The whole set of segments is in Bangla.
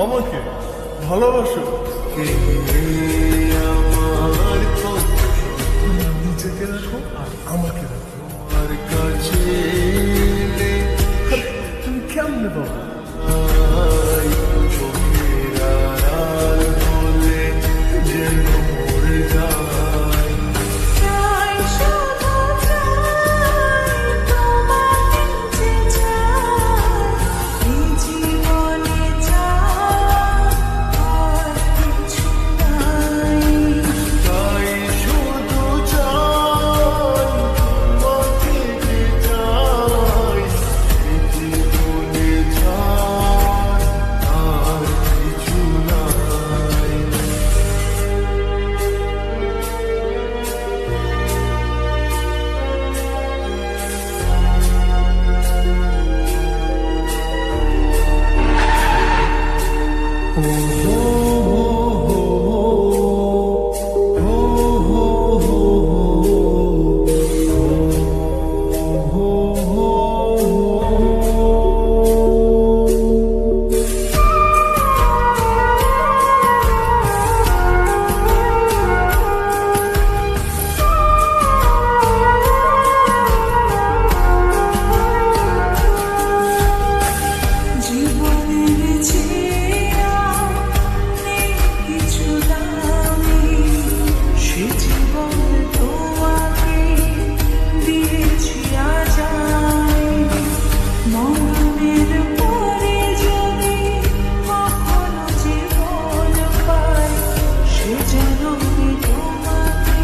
আমাকে ভালোবাসো? আমার নিজেকে রাখো আর আমাকে রাখো। তোমার কাছে তুমি কেমনে বাবা? চোখের আড়াল হলে যেন মরে যায়। চাই শুধু চাই তোমাকে যে চাই এই জীবনে চাই আর কিছু নাই। তাই শুধু চাই তোমাকে যে চাই এই জীবনে চাই আর কিছু নাই। জীবনের চেয়ে নেই কিছু দামি, সে জীবন তোমাকে দিয়েছি আজ আমি। মরণের পরে যদি কখনো জীবন পাই, সে জন্মে তোমাকে।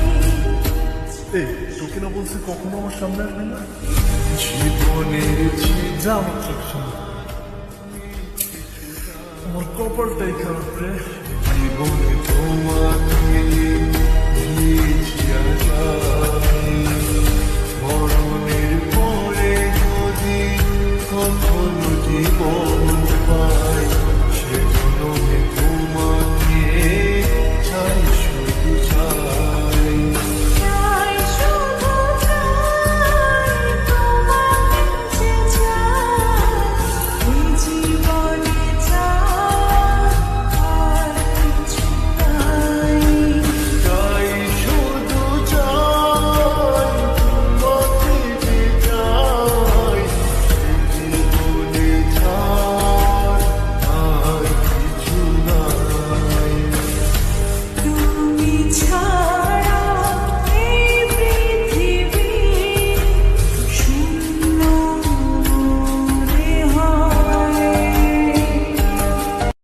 এই তোকে না বলছি কখনো আমার সামনে আসবি না? জীবনের যা আমার চোখ সামনে। আমার কপালটাই খারাপ রে। জীবনে তোমাকে দিয়েছি আজ আমি। মরণের পরে যদি কখনো জীবন পাই, সে জন্মে তোমাকে চাই